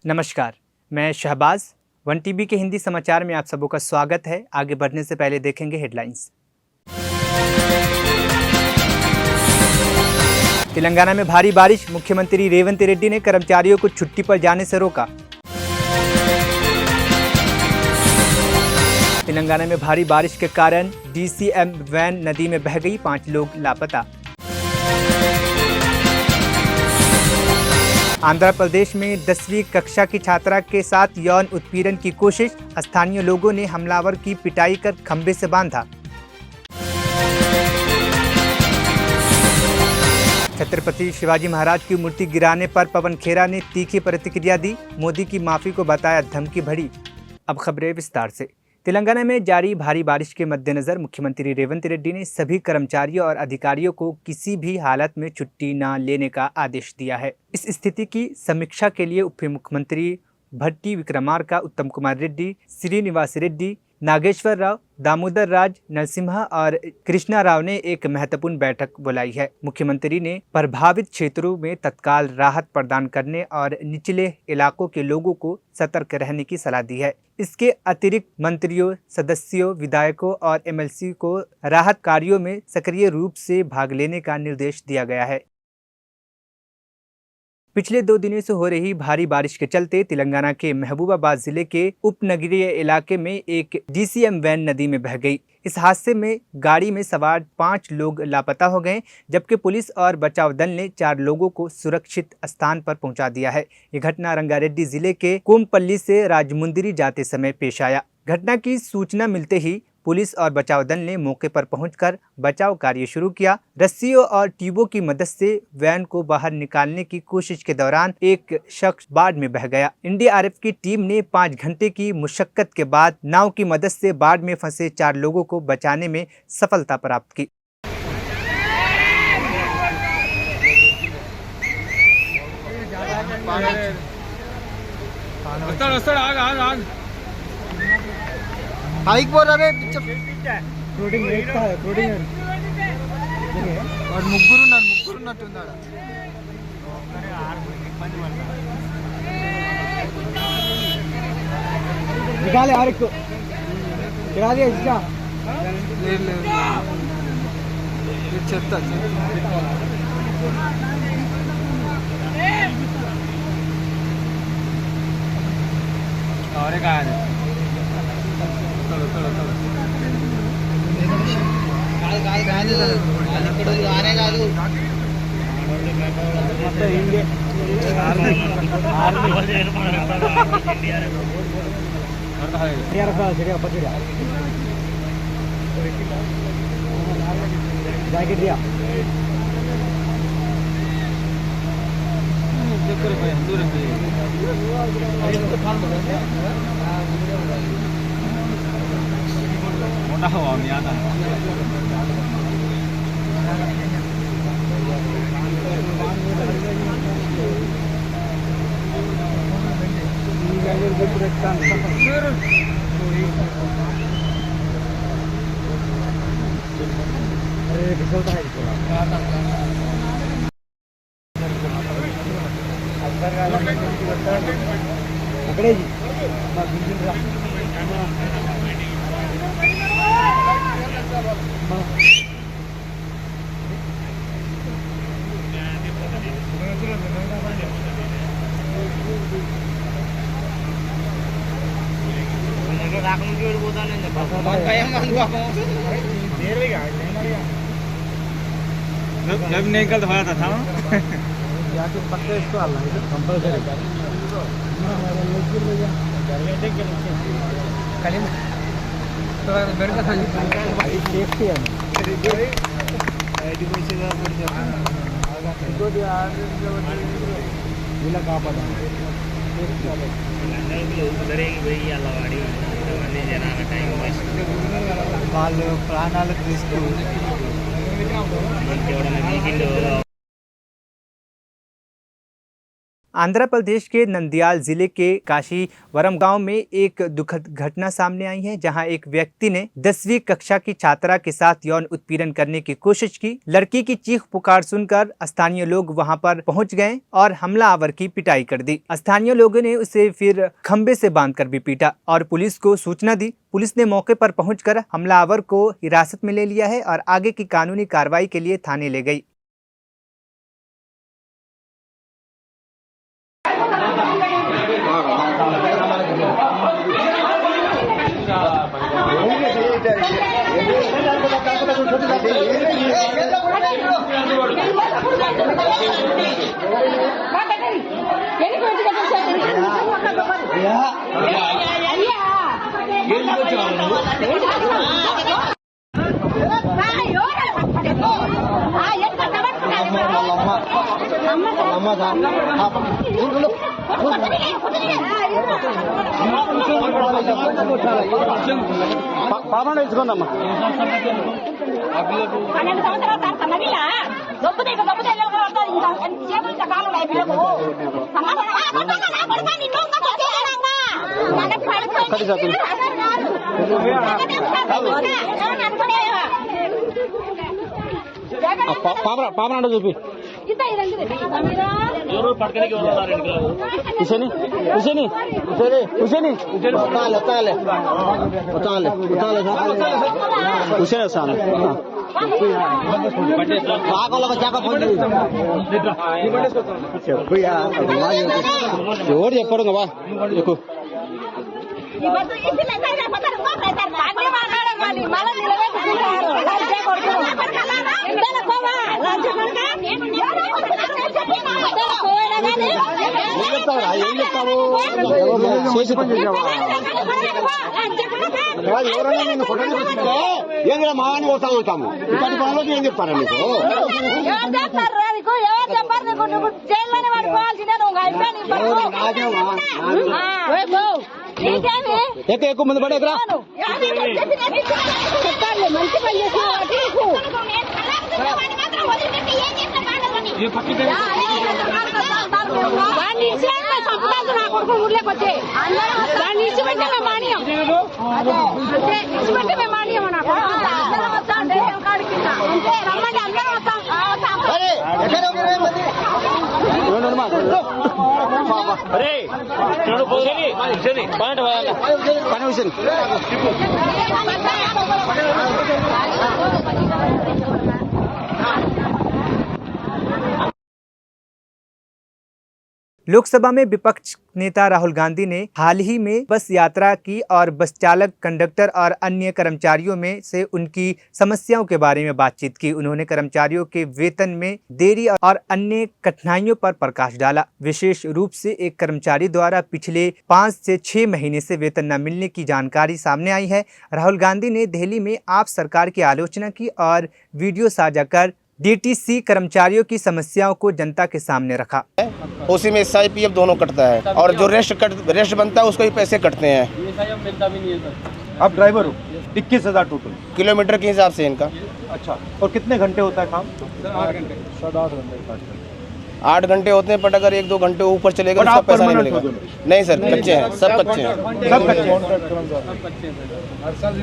नमस्कार, मैं Shahbaz. One TV के हिंदी समाचार में आप सबों का स्वागत है। आगे बढ़ने से पहले देखेंगे हेडलाइंस। तेलंगाना में भारी बारिश, मुख्यमंत्री रेवंत रेड्डी ने कर्मचारियों को छुट्टी पर जाने से रोका। तेलंगाना में भारी बारिश के कारण DCM वैन नदी में बह गई, 5 लोग लापता। आंध्र प्रदेश में 10वीं कक्षा की छात्रा के साथ यौन उत्पीड़न की कोशिश, स्थानीय लोगों ने हमलावर की पिटाई कर खंबे से बांधा। छत्रपति शिवाजी महाराज की मूर्ति गिराने पर पवन खेरा ने तीखी प्रतिक्रिया दी, मोदी की माफी को बताया धमकी भरी। अब खबरें विस्तार से। तेलंगाना में जारी भारी बारिश के मद्देनजर मुख्यमंत्री रेवंत रेड्डी ने सभी कर्मचारियों और अधिकारियों को किसी भी हालत में छुट्टी न लेने का आदेश दिया है। इस स्थिति की समीक्षा के लिए उप मुख्यमंत्री भट्टी विक्रमार्का, उत्तम कुमार रेड्डी, श्रीनिवास रेड्डी, नागेश्वर राव, दामोदर राज नरसिम्हा और कृष्णा राव ने एक महत्वपूर्ण बैठक बुलाई है। मुख्यमंत्री ने प्रभावित क्षेत्रों में तत्काल राहत प्रदान करने और निचले इलाकों के लोगों को सतर्क रहने की सलाह दी है। इसके अतिरिक्त मंत्रियों, सदस्यों, विधायकों और MLC को राहत कार्यों में सक्रिय रूप से भाग लेने का निर्देश दिया गया है। पिछले 2 दिनों से हो रही भारी बारिश के चलते तेलंगाना के महबूबाबाद जिले के उपनगरीय इलाके में एक DCM वैन नदी में बह गई। इस हादसे में गाड़ी में सवार 5 लोग लापता हो गए, जबकि पुलिस और बचाव दल ने 4 लोगों को सुरक्षित स्थान पर पहुंचा दिया है। ये घटना रंगारेड्डी जिले के कोमपल्ली से राजमुंदरी जाते समय पेश आया। घटना की सूचना मिलते ही पुलिस और बचाव दल ने मौके पर पहुंचकर बचाव कार्य शुरू किया। रस्सियों और ट्यूबों की मदद से वैन को बाहर निकालने की कोशिश के दौरान एक शख्स बाढ़ में बह गया। NDRF की टीम ने 5 घंटे की मुशक्कत के बाद नाव की मदद से बाढ़ में फंसे 4 लोगों को बचाने में सफलता प्राप्त की। हाइक बोल रहे ఫ్లోటింగ్ ఫ్లోటింగ్ వాడు ముగ్గురు ఉన్నట్టున్నాడు. నికాలే ఆరెక్కు గిరా దియా इसका లేదు చెత్త और कहां है जैकेट दिया मोटा हुआ मियाँ अकड़े जी जब निकल तो था जाके पक्का इसको हल्ला है कंपलसरी कल थोड़ा बेर का सेफ्टी है ఇలా కాపాడాలి వాళ్ళు ప్రాణాలకు రిస్క్ आंध्र प्रदेश के नंदियाल जिले के काशीवरम गांव में एक दुखद घटना सामने आई है, जहां एक व्यक्ति ने 10वीं कक्षा की छात्रा के साथ यौन उत्पीड़न करने की कोशिश की। लड़की की चीख पुकार सुनकर स्थानीय लोग वहां पर पहुंच गए और हमलावर की पिटाई कर दी। स्थानीय लोगों ने उसे फिर खंबे से बांधकर भी पीटा और पुलिस को सूचना दी। पुलिस ने मौके पर पहुंचकर हमलावर को हिरासत में ले लिया है और आगे की कानूनी कार्रवाई के लिए थाने ले गई। చూపి ఎవరు చెప్పారు బా ఎక్కువ ఏంద్ర మాని పోతా ఉంటాము ఇప్పటి పనులకి ఏం చెప్తారా మీకు ఎక్కువ మంది పడే लोकसभा में विपक्ष नेता राहुल गांधी ने हाल ही में बस यात्रा की और बस चालक, कंडक्टर और अन्य कर्मचारियों में से उनकी समस्याओं के बारे में बातचीत की। उन्होंने कर्मचारियों के वेतन में देरी और अन्य कठिनाइयों पर प्रकाश डाला। विशेष रूप से एक कर्मचारी द्वारा पिछले 5 से 6 महीने से वेतन न मिलने की जानकारी सामने आई है। राहुल गांधी ने दिल्ली में आप सरकार की आलोचना की और वीडियो साझा कर डीटीसी कर्मचारियों की समस्याओं को जनता के सामने रखा। उसी में SI PF दोनों कटता है और जो रेस्ट बनता है उसको ही पैसे कटते हैं। आप ड्राइवर हो? 21,000 टोटल किलोमीटर के हिसाब से इनका। अच्छा, और कितने घंटे होता है काम? 8 घंटे होते हैं, बट अगर 1-2 घंटे ऊपर चलेगा तो उसका पैसा नहीं मिलेगा। नहीं सर, कच्चे हैं, सब कच्चे हैं। सब कच्चे हैं।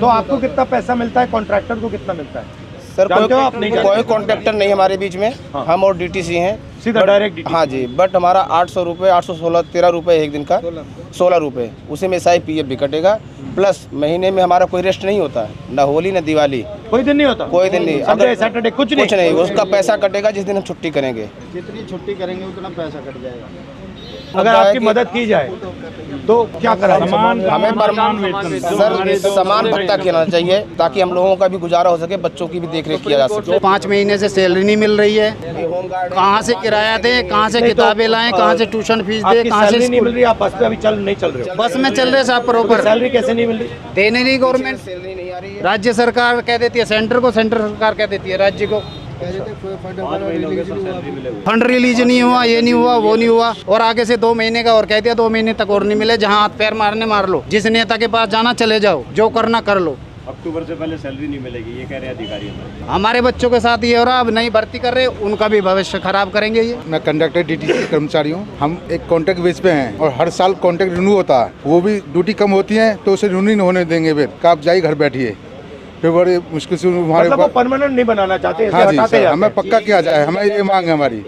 तो आपको कितना पैसा मिलता है? कॉन्ट्रैक्टर को कितना मिलता है? सर कोई कॉन्ट्रैक्टर नहीं हमारे बीच में। हाँ। हम और DTC हैं, सीधा डायरेक्ट। हाँ जी, बट हमारा 800 रुपये, 816, 13 रुपये एक दिन का, 16 रुपये, उसी में SI PF भी कटेगा। प्लस महीने में हमारा कोई रेस्ट नहीं होता है, ना होली ना दिवाली, कोई दिन नहीं होता। कोई दिन नहीं, अगर सैटरडे कुछ नहीं, उसका पैसा कटेगा जिस दिन हम छुट्टी करेंगे। जितनी छुट्टी करेंगे उतना पैसा कट जाएगा। अगर आपकी मदद की जाए तो क्या करा? हमें सर समान भत्ता देना चाहिए ताकि हम लोगों का भी गुजारा हो सके, बच्चों की भी देखरेख किया जा सके। 5 महीने से सैलरी नहीं मिल रही है। कहाँ से किराया दे, कहाँ से किताबें लाएं, कहाँ से ट्यूशन फीस दे, कहाँ से नहीं मिल रही? आप बस पे अभी नहीं चल रहे हो? बस में चल रहे साहब प्रॉपर। सैलरी कैसे नहीं मिल रही? देने नहीं गवर्नमेंट, राज्य सरकार कह देती है सेंटर को, सेंटर सरकार कह देती है राज्य को। फंड रिलीज नहीं हुआ, ये नहीं हुआ, वो नहीं हुआ, और आगे से 2 महीने का और कह दिया 2 महीने तक और नहीं मिले। जहाँ हाथ पैर मारने मार लो, जिस नेता के पास जाना चले जाओ, जो करना कर लो। अक्टूबर से पहले सैलरी नहीं मिलेगी, ये कह रहे हैं अधिकारी हमारे। हमारे बच्चों के साथ ये हो रहा है, अब नहीं भर्ती कर रहे, उनका भी भविष्य खराब करेंगे ये। मैं कंडक्टर डीटीसी कर्मचारी हूँ। हम एक कॉन्ट्रैक्ट बेस पे हैं और हर साल कॉन्ट्रैक्ट रिन्यू होता है, वो भी ड्यूटी कम होती है तो उसे रिन्यू नहीं होने देंगे। फिर आप जाइए घर बैठिए, फिर बड़ी मुश्किल से हमारे मतलब वो परमानेंट नहीं बनाना चाहते, हाँ जी हटाते सर, जाते हमें हैं। पक्का किया जाए, हमें ये मांग है हमारी,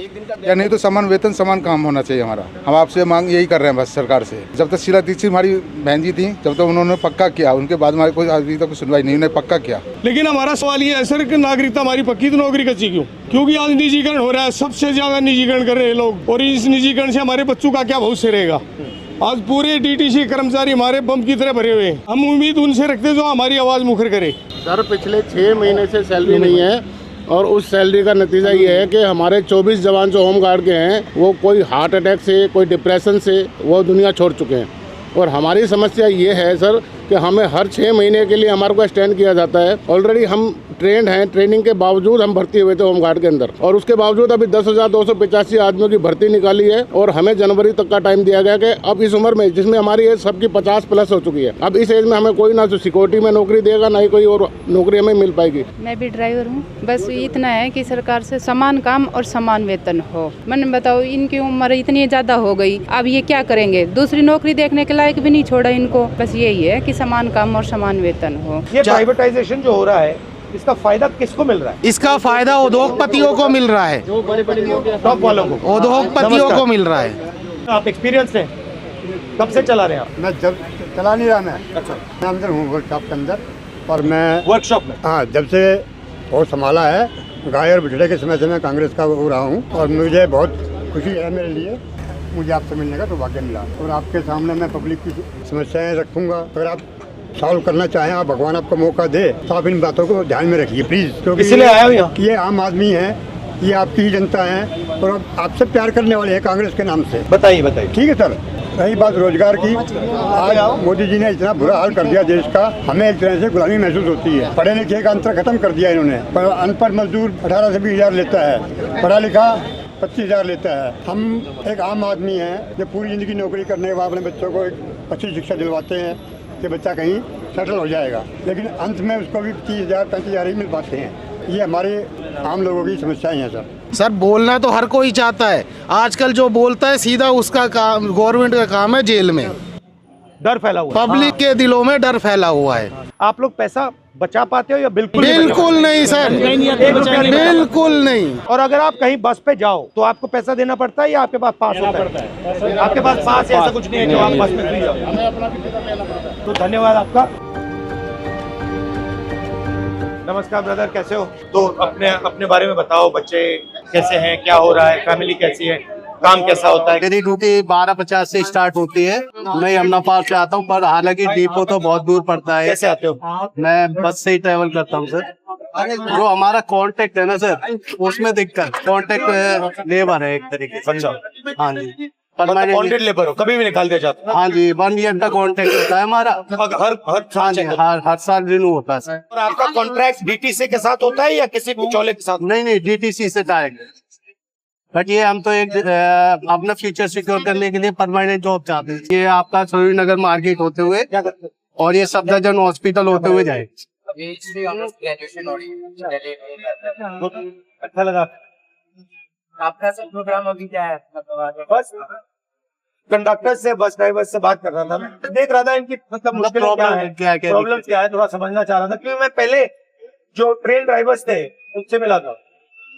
या नहीं तो समान वेतन समान काम होना चाहिए हमारा। हम आपसे मांग यही कर रहे हैं बस सरकार से। जब तक शीला दीक्षित हमारी बहन जी थी, जब तक उन्होंने पक्का किया, उनके बाद हमारी कोई अभी तक सुनवाई नहीं, उन्होंने पक्का किया। लेकिन हमारा सवाल ये है सर कि नागरिकता हमारी पक्की तो नौकरी कच्ची क्यों? क्योंकि आज निजीकरण हो रहा है, सबसे ज्यादा निजीकरण कर रहे हैं लोग, और इस निजीकरण से हमारे बच्चों का क्या भविष्य रहेगा? आज पूरे डीटीसी कर्मचारी हमारे बम की तरह भरे हुए हैं। हम उम्मीद उनसे रखते हैं जो हमारी आवाज मुखर करे। सर पिछले 6 महीने से सैलरी नहीं है, और उस सैलरी का नतीजा ये है कि हमारे 24 जवान जो होम गार्ड के हैं वो कोई हार्ट अटैक से, कोई डिप्रेशन से वो दुनिया छोड़ चुके हैं। और हमारी समस्या ये है सर कि हमें हर 6 महीने के लिए हमारे को स्टैंड किया जाता है। ऑलरेडी हम ट्रेंड हैं, ट्रेनिंग के बावजूद हम भर्ती हुए थे होमगार्ड के अंदर, और उसके बावजूद अभी 10,285 आदमियों की भर्ती निकाली है, और हमें जनवरी तक का टाइम दिया गया कि अब इस उम्र में, जिसमें हमारी एज सबकी 50 प्लस हो चुकी है, अब इस एज में हमें कोई ना तो सिक्योरिटी में नौकरी देगा, ना ही कोई और नौकरी हमें मिल पाएगी। मैं भी ड्राइवर हूँ, बस इतना है कि सरकार से समान काम और समान वेतन हो। मैंने बताओ, इनकी उम्र इतनी ज़्यादा हो गई, अब ये क्या करेंगे? दूसरी नौकरी देखने के लायक भी नहीं छोड़ा इनको। बस यही है कि समान काम और समान वेतन हो। ये प्राइवेटाइजेशन जो हो रहा है, इसका फायदा किसको मिल रहा है? इसका फायदा उद्योगपतियों को मिल रहा है, टॉप वालों को, उद्योगपतियों को मिल रहा है। आप एक्सपीरियंस हैं, कब से चला रहे हैं आप? मैं जब चला नहीं रहा, मैं मैं अंदर हूँ वर्कशॉप के अंदर, और मैं वर्कशॉप में, हाँ, जब से वो संभाला है, गाय और बिछड़े के समय से मैं कांग्रेस का हो रहा हूँ, और मुझे बहुत खुशी है मेरे लिए, मुझे आपसे मिलने का सौभाग्य मिला। और आपके सामने मैं पब्लिक की समस्याएं रखूंगा। अगर आप सॉल्व करना चाहें, आप भगवान आपको मौका दे, तो आप इन बातों को ध्यान में रखिए प्लीज़, क्योंकि इसलिए आया हूँ यहाँ। ये आम आदमी है, ये आपकी ही जनता है, और आपसे प्यार करने वाले हैं कांग्रेस के नाम से। बताइए बताइए। ठीक है सर। रही बात रोजगार की, आज मोदी जी ने इतना बुरा हाल कर दिया देश का, हमें एक तरह से गुलामी महसूस होती है। पढ़े लिखे का अंतर खत्म कर दिया इन्होंने। पर अनपढ़ मजदूर 18 से 20 हज़ार लेता है, पढ़ा लिखा 25,000 लेता है। हम एक आम आदमी हैं जो पूरी ज़िंदगी नौकरी करने के बाद अपने बच्चों को एक अच्छी शिक्षा दिलवाते हैं कि बच्चा कहीं सेटल हो जाएगा, लेकिन अंत में उसको भी 30,000 35,000 ही मिल पाते हैं। ये हमारे आम लोगों की समस्याएं हैं सर। सर बोलना तो हर कोई चाहता है, आजकल जो बोलता है सीधा उसका काम, गवर्नमेंट का काम है जेल में। डर फैला हुआ है। पब्लिक के दिलों में डर फैला हुआ है। आप लोग पैसा बचा पाते हो या बिल्कुल बिल्कुल नहीं सर, बिल्कुल नहीं। और अगर आप कहीं बस पे जाओ तो आपको पैसा देना पड़ता है या आपके पास पास होता है? आपके पास पास है, ऐसा कुछ नहीं है कि आप बस में फ्री जाओ। तो धन्यवाद आपका। नमस्कार ब्रदर, कैसे हो? तो अपने अपने बारे में बताओ, बच्चे कैसे हैं, क्या हो रहा है, फैमिली कैसी है, काम कैसा होता है? मेरी ड्यूटी 12:50 से स्टार्ट होती है। मैं यमुना पार्क से आता हूँ, पर हालांकि डिपो तो बहुत दूर पड़ता है। कैसे आते हो? मैं बस से ही ट्रेवल करता हूँ सर। जो हमारा कांटेक्ट है ना सर, उसमें दिक्कत, कांटेक्ट लेबर है एक तरीके से। अच्छा, हाँ जी, कॉन्ट्रैक्ट लेबर हो, कभी भी निकाल दिया जाता है? हाँ जी, 1 ईयर का कांटेक्ट होता है हमारा। हाँ जी, हर साल रिन्यू होता है सर। और आपका कॉन्ट्रैक्ट डीटीसी के साथ होता है या किसी बिचौले के साथ? नहीं, डीटीसी से डायरेक्ट। बट ये हम तो एक अपना फ्यूचर सिक्योर करने के लिए परमानेंट जॉब चाहते हैं। ये आपका श्रीनगर मार्केट होते हुए और ये सफदरजंग हॉस्पिटल होते हुए जाए। अच्छा लगा आपका सब प्रोग्राम अभी क्या है? बस कंडक्टर से, बस ड्राइवर से बात कर रहा था, मैं देख रहा था इनकी मतलब मुश्किल प्रॉब्लम क्या है, थोड़ा समझना चाह रहा था। क्योंकि मैं पहले जो ट्रेन ड्राइवर्स थे उनसे मिला था,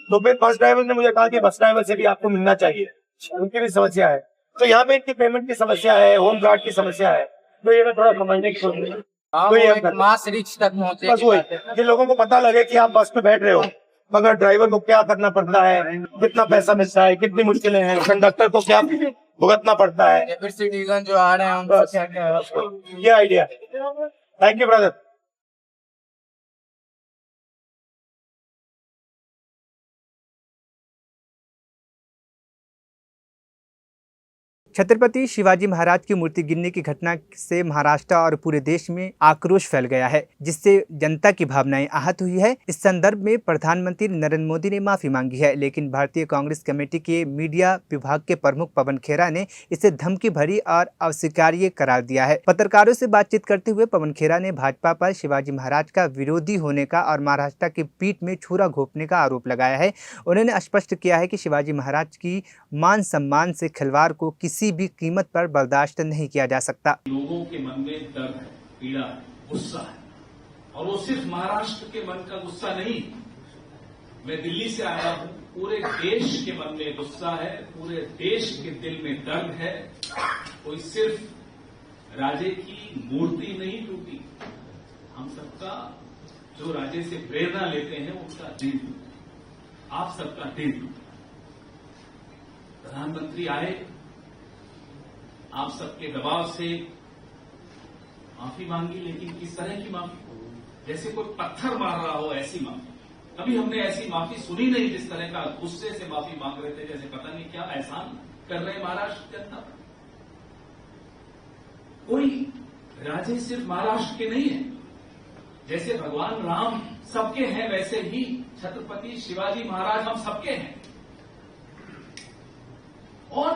तो फिर बस ड्राइवर ने मुझे कहा कि बस ड्राइवर से भी आपको मिलना चाहिए, उनकी भी समस्या है। तो यहाँ पे इनकी पेमेंट की समस्या है, होम गार्ड की समस्या है, तो ये मैं थोड़ा समझने की कोशिश कर, तो ये मास रिच तक पहुंचे। बस वही कि लोगों को पता लगे कि आप बस में बैठ रहे हो, मगर ड्राइवर को क्या करना पड़ता है, कितना पैसा मिलता है, कितनी मुश्किलें हैं, कंडक्टर को क्या भुगतना पड़ता है, फिर सिटीजन जो आ रहे हैं उनको क्या क्या, ये idea. Thank you brother. Chhatrapati Shivaji Maharaj की मूर्ति गिरने की घटना से महाराष्ट्र और पूरे देश में आक्रोश फैल गया है, जिससे जनता की भावनाएं आहत हुई है। इस संदर्भ में प्रधानमंत्री नरेंद्र मोदी ने माफी मांगी है, लेकिन भारतीय कांग्रेस कमेटी के मीडिया विभाग के प्रमुख पवन खेरा ने इसे धमकी भरी और अस्वीकार्य करार दिया है। पत्रकारों से बातचीत करते हुए पवन खेरा ने भाजपा पर शिवाजी महाराज का विरोधी होने का और महाराष्ट्र की पीठ में छुरा घोंपने का आरोप लगाया है। उन्होंने स्पष्ट किया है कि शिवाजी महाराज की मान सम्मान से खिलवाड़ को किसी भी कीमत पर बर्दाश्त नहीं किया जा सकता। लोगों के मन में दर्द है, पीड़ा है, गुस्सा है, और वो सिर्फ महाराष्ट्र के मन का गुस्सा नहीं। मैं दिल्ली से आया हूं, पूरे देश के मन में गुस्सा है, पूरे देश के दिल में दर्द है। कोई सिर्फ राजे की मूर्ति नहीं टूटी, हम सबका जो राजे से प्रेरणा लेते हैं उसका दिल टूटा, आप सबका दिल टूटा। प्रधानमंत्री आए, आप सबके दबाव से माफी मांगी, लेकिन किस तरह की माफी? जैसे कोई पत्थर मार रहा हो ऐसी माफी। कभी हमने ऐसी माफी सुनी नहीं, जिस तरह का गुस्से से माफी मांग रहे थे, जैसे पता नहीं क्या एहसान कर रहे हैं महाराष्ट्र जनता पर। कोई राजे सिर्फ महाराष्ट्र के नहीं है, जैसे भगवान राम सबके हैं वैसे ही छत्रपति शिवाजी महाराज हम सबके हैं। और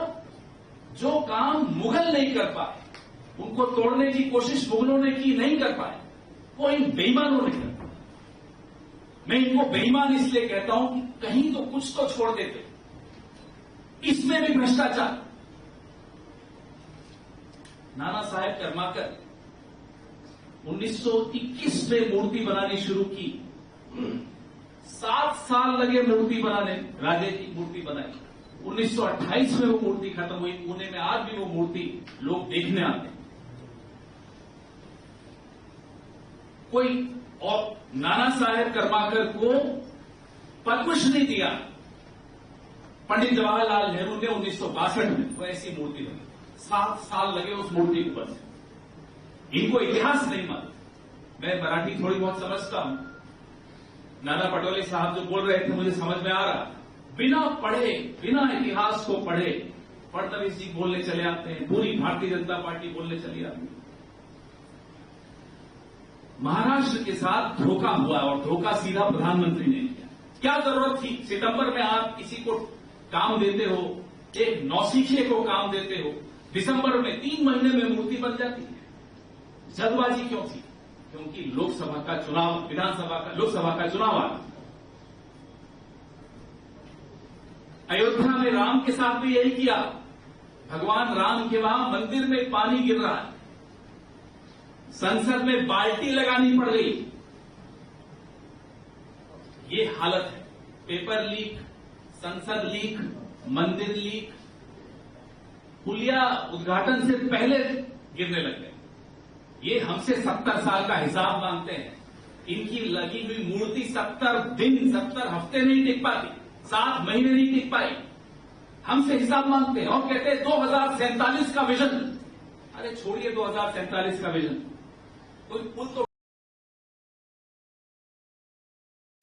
जो काम मुगल नहीं कर पाए, उनको तोड़ने की कोशिश मुगलों ने की, नहीं कर पाए, वो इन बेईमानों ने कर पाए। मैं इनको बेईमान इसलिए कहता हूं कि कहीं तो कुछ तो छोड़ देते, इसमें भी भ्रष्टाचार। नाना साहेब कर्माकर 1921 में मूर्ति बनानी शुरू की, 7 साल लगे मूर्ति बनाने, राजे की मूर्ति बनाई। 1928 में वो मूर्ति खत्म हुई। पुणे में आज भी वो मूर्ति लोग देखने आते हैं। कोई और नाना साहेब कर्माकर को पद्मश्री दिया पंडित जवाहरलाल नेहरू ने 1962 में, वो ऐसी मूर्ति बनी। 7 साल लगे उस मूर्ति को बनने। इनको इतिहास नहीं मालूम। मैं मराठी थोड़ी बहुत समझता हूं। नाना पटोले साहब जो बोल रहे थे मुझे समझ में आ रहा। बिना पढ़े, बिना इतिहास को पढ़े फडणवीस जी बोलने चले आते हैं, पूरी भारतीय जनता पार्टी बोलने चली आती है। महाराष्ट्र के साथ धोखा हुआ और धोखा सीधा प्रधानमंत्री ने किया। क्या जरूरत थी? सितंबर में आप किसी को काम देते हो, एक नौसिखिए को काम देते हो, दिसंबर में 3 महीने में मूर्ति बन जाती है। जल्दबाजी क्यों थी? क्योंकि लोकसभा का चुनाव, लोकसभा का चुनाव आ रहा। अयोध्या में राम के साथ भी यही किया। भगवान राम के वहां मंदिर में पानी गिर रहा है, संसद में बाल्टी लगानी पड़ गई। ये हालत है। पेपर लीक, संसद लीक, मंदिर लीक, पुलिया उद्घाटन से पहले गिरने लग गए। ये हमसे 70 साल का हिसाब मांगते हैं। इनकी लगी हुई मूर्ति 70 दिन, 70 हफ्ते नहीं टिक पाती, 7 महीने नहीं टिक पाई। हमसे हिसाब मांगते हैं और कहते हैं 2047 का विजन। अरे छोड़िए 2047 का विजन, कोई पुल तो।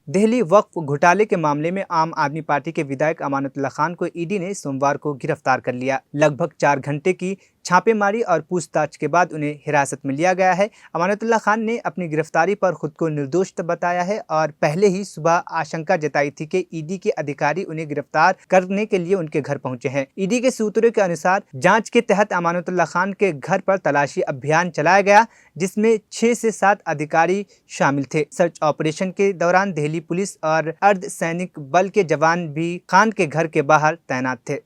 दिल्ली वक्फ घोटाले के मामले में आम आदमी पार्टी के विधायक अमानतुल्लाह खान को ईडी ने सोमवार को गिरफ्तार कर लिया। लगभग 4 घंटे की छापेमारी और पूछताछ के बाद उन्हें हिरासत में लिया गया है। अमानतुल्लाह खान ने अपनी गिरफ्तारी पर खुद को निर्दोष बताया है और पहले ही सुबह आशंका जताई थी कि ईडी के अधिकारी उन्हें गिरफ्तार करने के लिए उनके घर पहुंचे हैं। ईडी के सूत्रों के अनुसार जांच के तहत अमानतुल्लाह खान के घर पर तलाशी अभियान चलाया गया, जिसमें 6 से 7 अधिकारी शामिल थे। सर्च ऑपरेशन के दौरान दिल्ली पुलिस और अर्धसैनिक बल के जवान भी खान के घर के बाहर तैनात थे।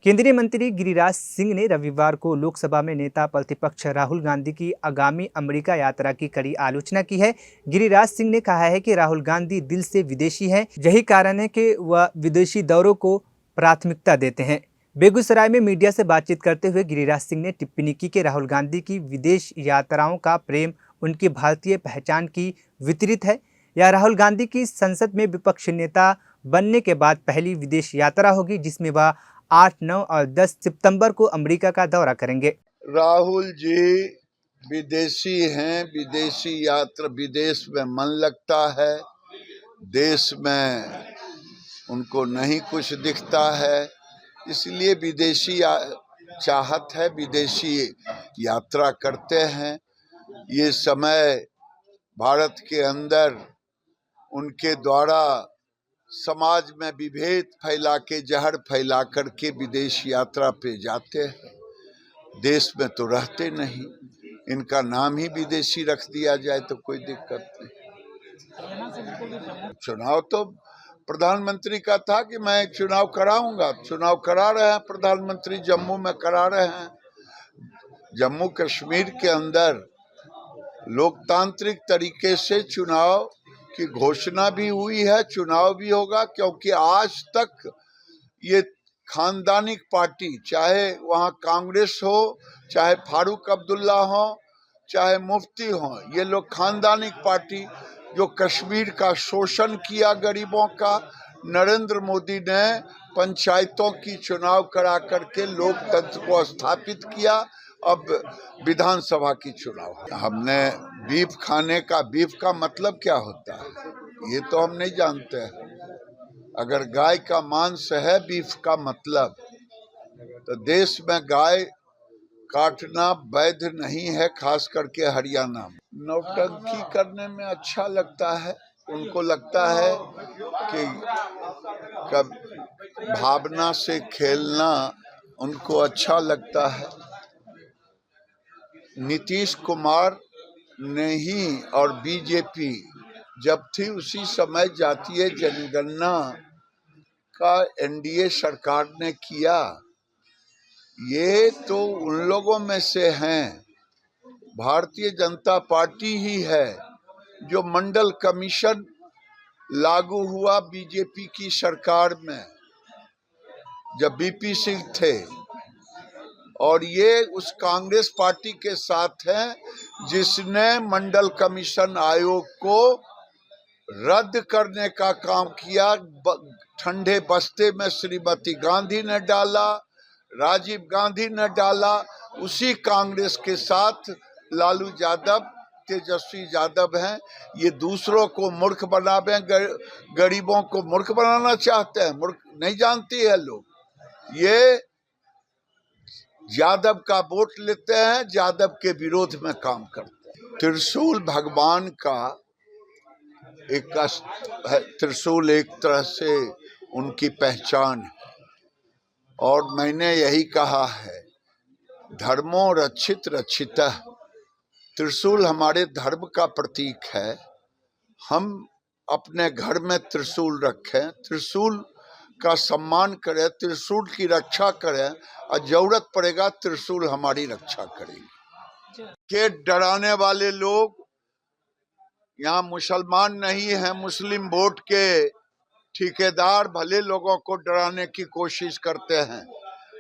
केंद्रीय मंत्री गिरिराज सिंह ने रविवार को लोकसभा में नेता प्रतिपक्ष राहुल गांधी की आगामी अमेरिका यात्रा की कड़ी आलोचना की है। गिरिराज सिंह ने कहा है कि राहुल गांधी दिल से विदेशी हैं, यही कारण है कि वह विदेशी दौरों को प्राथमिकता देते हैं। बेगूसराय में मीडिया से बातचीत करते हुए गिरिराज सिंह ने टिप्पणी की कि राहुल गांधी की विदेश यात्राओं का प्रेम उनकी भारतीय पहचान की विपरीत है। यह राहुल गांधी की संसद में विपक्ष नेता बनने के बाद पहली विदेश यात्रा होगी, जिसमें वह 8, 9 और 10 सितंबर को अमेरिका का दौरा करेंगे। राहुल जी विदेशी हैं, विदेशी यात्रा, विदेश में मन लगता है, देश में उनको नहीं कुछ दिखता है, इसलिए विदेशी चाहत है, विदेशी यात्रा करते हैं। ये समय भारत के अंदर उनके द्वारा समाज में विभेद फैला के, जहर फैला करके विदेश यात्रा पे जाते हैं, देश में तो रहते नहीं। इनका नाम ही विदेशी रख दिया जाए तो कोई दिक्कत नहीं। चुनाव तो प्रधानमंत्री का था कि मैं एक चुनाव कराऊंगा, चुनाव करा रहे हैं प्रधानमंत्री, जम्मू में करा रहे हैं। जम्मू कश्मीर के अंदर लोकतांत्रिक तरीके से चुनाव की घोषणा भी हुई है, चुनाव भी होगा, क्योंकि आज तक ये खानदानी पार्टी, चाहे वहाँ कांग्रेस हो, चाहे फारूक अब्दुल्ला हो, चाहे मुफ्ती हो, ये लोग खानदानी पार्टी जो कश्मीर का शोषण किया गरीबों का, नरेंद्र मोदी ने पंचायतों की चुनाव करा करके लोकतंत्र को स्थापित किया। अब विधानसभा की चुनाव, हमने बीफ खाने का, बीफ का मतलब क्या होता है ये तो हम नहीं जानते हैं। अगर गाय का मांस है बीफ का मतलब, तो देश में गाय काटना वैध नहीं है, खास करके हरियाणा में। नौटंकी करने में अच्छा लगता है, उनको लगता है कि कब भावना से खेलना उनको अच्छा लगता है। नीतीश कुमार ने ही और बीजेपी जब थी उसी समय जातीय जनगणना का एनडीए सरकार ने किया। ये तो उन लोगों में से हैं, भारतीय जनता पार्टी ही है जो मंडल कमीशन लागू हुआ बीजेपी की सरकार में जब बीपी सिंह थे, और ये उस कांग्रेस पार्टी के साथ है जिसने मंडल कमीशन आयोग को रद्द करने का काम किया। ठंडे बस्ते में श्रीमती गांधी ने डाला, राजीव गांधी ने डाला, उसी कांग्रेस के साथ लालू यादव, तेजस्वी यादव हैं। ये दूसरों को मूर्ख बनावे, गरीबों को मूर्ख बनाना चाहते हैं। मूर्ख नहीं जानती है लोग। ये यादव का वोट लेते हैं, यादव के विरोध में काम करते हैं। त्रिशूल भगवान का एक त्रिशूल एक तरह से उनकी पहचान है, और मैंने यही कहा है, धर्मो रक्षित रक्षितः। त्रिशूल हमारे धर्म का प्रतीक है। हम अपने घर में त्रिशूल रखें, त्रिशूल का सम्मान करें, त्रिशूल की रक्षा करें, और जरूरत पड़ेगा त्रिशूल हमारी रक्षा करेंगे। के डराने वाले लोग यहाँ मुसलमान नहीं हैं, मुस्लिम वोट के ठेकेदार भले लोगों को डराने की कोशिश करते हैं।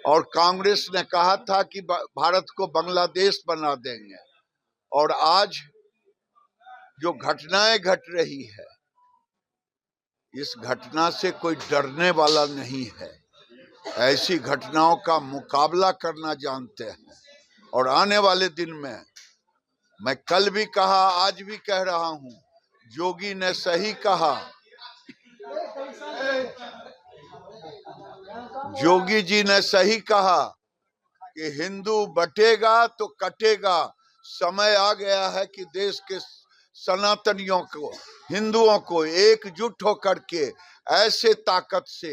और कांग्रेस ने कहा था कि भारत को बांग्लादेश बना देंगे, और आज जो घटनाएं घट रही है, इस घटना से कोई डरने वाला नहीं है। ऐसी घटनाओं का मुकाबला करना जानते हैं, और आने वाले दिन में, मैं कल भी कहा, आज भी कह रहा हूं, योगी ने सही कहा। योगी जी ने सही कहा कि हिंदू बटेगा तो कटेगा। समय आ गया है कि देश के सनातनियों को, हिंदुओं को एकजुट होकर के ऐसे ताकत से,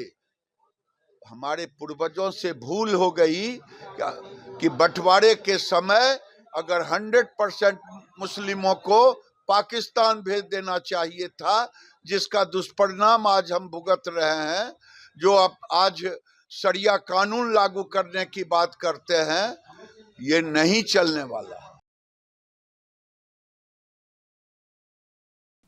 हमारे पूर्वजों से भूल हो गई कि बंटवारे के समय अगर 100% मुस्लिमों को पाकिस्तान भेज देना चाहिए था, जिसका दुष्परिणाम आज हम भुगत रहे हैं। जो अब आज शरिया कानून लागू करने की बात करते हैं, ये नहीं चलने वाला।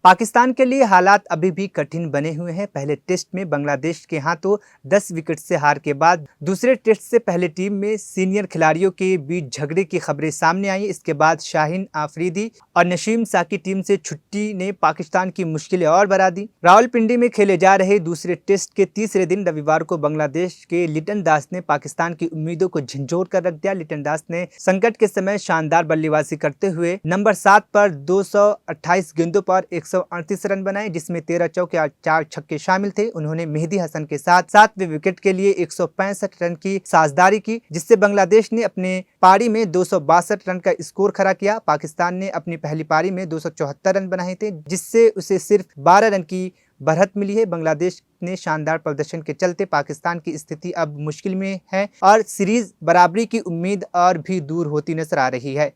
पाकिस्तान के लिए हालात अभी भी कठिन बने हुए हैं। पहले टेस्ट में बांग्लादेश के हाथों 10 विकेट से हार के बाद दूसरे टेस्ट से पहले टीम में सीनियर खिलाड़ियों के बीच झगड़े की खबरें सामने आई। इसके बाद शाहीन आफरीदी और नसीम शाह की टीम से छुट्टी ने पाकिस्तान की मुश्किलें और बढ़ा दी। रावलपिंडी में खेले जा रहे दूसरे टेस्ट के तीसरे दिन रविवार को बांग्लादेश के लिटन दास ने पाकिस्तान की उम्मीदों को झंझोर कर रख दिया। लिटन दास ने संकट के समय शानदार बल्लेबाजी करते हुए नंबर 7 पर 228 गेंदों पर 138 रन बनाए, जिसमें 13 चौके और 4 छक्के शामिल थे। उन्होंने मेहदी हसन के साथ 7वें विकेट के लिए 165 रन की साझेदारी की, जिससे बांग्लादेश ने अपने पारी में 262 रन का स्कोर खड़ा किया। पाकिस्तान ने अपनी पहली पारी में 274 रन बनाए थे, जिससे उसे सिर्फ 12 रन की बढ़त मिली है। बांग्लादेश ने शानदार प्रदर्शन के चलते पाकिस्तान की स्थिति अब मुश्किल में है और सीरीज बराबरी की उम्मीद और भी दूर होती नजर आ रही है।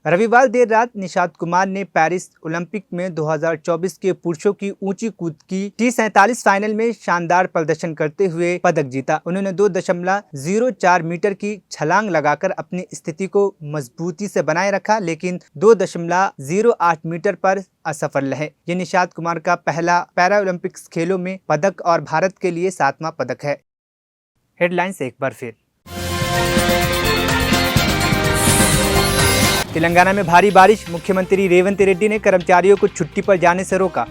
रविवार देर रात निशात कुमार ने पेरिस ओलंपिक में 2024 के पुरुषों की ऊंची कूद की T47 फाइनल में शानदार प्रदर्शन करते हुए पदक जीता। उन्होंने 2.04 मीटर की छलांग लगाकर अपनी स्थिति को मजबूती से बनाए रखा, लेकिन 2.08 मीटर पर असफल रहे। ये निशात कुमार का पहला पैरा ओलंपिक्स खेलों में पदक और भारत के लिए 7वां पदक है। हेडलाइंस एक बार फिर। तेलंगाना में भारी बारिश, मुख्यमंत्री रेवंत रेड्डी ने कर्मचारियों को छुट्टी पर जाने से रोका।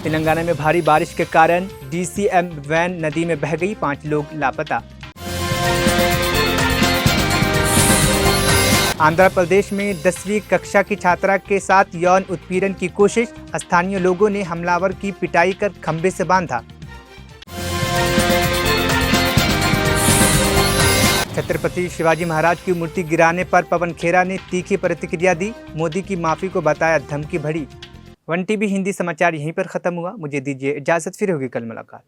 तेलंगाना में भारी बारिश के कारण DCM वैन नदी में बह गई, 5 लोग लापता। आंध्र प्रदेश में 10वीं कक्षा की छात्रा के साथ यौन उत्पीड़न की कोशिश, स्थानीय लोगों ने हमलावर की पिटाई कर खंबे से बांधा। छत्रपति शिवाजी महाराज की मूर्ति गिराने पर पवन खेरा ने तीखी प्रतिक्रिया दी, मोदी की माफी को बताया धमकी भरी। 1 TB हिंदी समाचार यहीं पर खत्म हुआ। मुझे दीजिए इजाजत, फिर होगी कल मुलाकात।